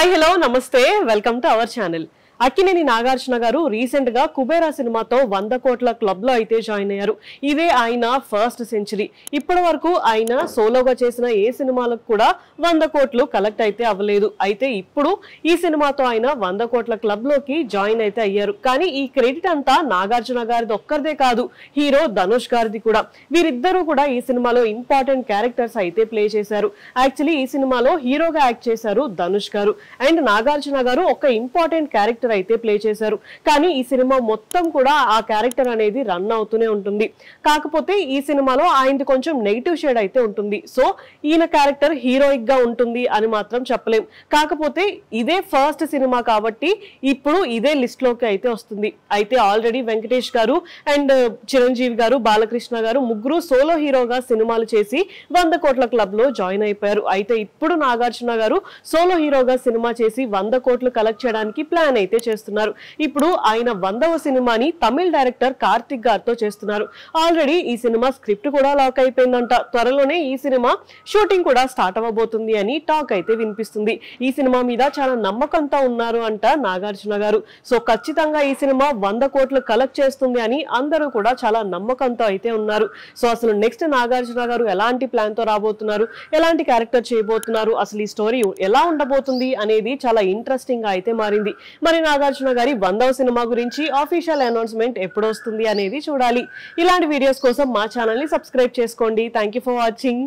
Hi hello నమస్తే welcome to our channel. Akkineni Nagarjuna గారు recent గా కుబేరా సినిమాతో 100 కోట్ల క్లబ్ లో అయితే జాయిన్ అయ్యారు. ఇదే ఆయన ఫస్ట్ సెంచరీ. ఇప్పటి వరకు ఆయన సోలోగా చేసిన ఏ సినిమాలకు కూడా 100 కోట్లు కలెక్ట్ అయితే అవ్వలేదు. అయితే ఇప్పుడు ఈ సినిమాతో ఆయన 100 కోట్ల క్లబ్ లోకి జాయిన్ అయితే అయ్యారు. కానీ ఈ క్రెడిట్ అంతా నాగార్జున గారిది ఒక్కరిదే కాదు, హీరో ధనుష్ గారిది కూడా. వీరిద్దరూ కూడా ఈ సినిమాలో ఇంపార్టెంట్ క్యారెక్టర్స్ అయితే ప్లే చేశారు. యాక్చువల్లీ ఈ సినిమాలో హీరోగా యాక్ట్ చేశారు ధనుష్ గారు అండ్ నాగార్జున గారు ఒక ఇంపార్టెంట్ క్యారెక్టర్ అయితే ప్లే చేశారు. కానీ ఈ సినిమా మొత్తం కూడా ఆ క్యారెక్టర్ అనేది రన్ అవుతూనే ఉంటుంది. కాకపోతే ఈ సినిమాలో ఆయనది కొంచెం నెగిటివ్ షేడ్ అయితే ఉంటుంది. సో ఈయన క్యారెక్టర్ హీరోయిక్ గా ఉంటుంది అని మాత్రం చెప్పలేం. కాకపోతే ఇదే ఫస్ట్ సినిమా కాబట్టి ఇప్పుడు ఇదే లిస్ట్ లోకి అయితే వస్తుంది. అయితే ఆల్రెడీ వెంకటేష్ గారు అండ్ చిరంజీవి గారు, బాలకృష్ణ గారు ముగ్గురు సోలో హీరోగా సినిమాలు చేసి 100 కోట్ల క్లబ్ లో జాయిన్ అయిపోయారు. అయితే ఇప్పుడు నాగార్జున గారు సోలో హీరోగా సినిమా చేసి 100 కోట్లు కలెక్ట్ చేయడానికి ప్లాన్ అయితే చేస్తున్నారు. ఇప్పుడు ఆయన 100వ సినిమాని తమిళ డైరెక్టర్ కార్తిక్ గారితో చేస్తున్నారు. ఆల్రెడీ ఈ సినిమా స్క్రిప్ట్ కూడా లాక్ అయిపోయిందంట. త్వరలోనే ఈ సినిమా షూటింగ్ కూడా స్టార్ట్ అవ్వబోతుంది అని టాక్ అయితే వినిపిస్తుంది. ఈ సినిమా మీద చాలా నమ్మకంతో ఉన్నారు అంట నాగార్జున గారు. సో ఖచ్చితంగా ఈ సినిమా 100 కోట్లు కలెక్ట్ చేస్తుంది అని అందరూ కూడా చాలా నమ్మకంతో అయితే ఉన్నారు. సో అసలు నెక్స్ట్ నాగార్జున గారు ఎలాంటి ప్లాన్ తో రాబోతున్నారు, ఎలాంటి క్యారెక్టర్ చేయబోతున్నారు, అసలు ఈ స్టోరీ ఎలా ఉండబోతుంది అనేది చాలా ఇంట్రెస్టింగ్ గా అయితే మారింది. మరి నాగార్జున గారి 100వ సినిమా గురించి ఆఫీషియల్ అనౌన్స్మెంట్ ఎప్పుడు వస్తుంది అనేది చూడాలి. ఇలాంటి వీడియోస్ కోసం మా ఛానల్ ని సబ్స్క్రైబ్ చేసుకోండి. Thank you for watching.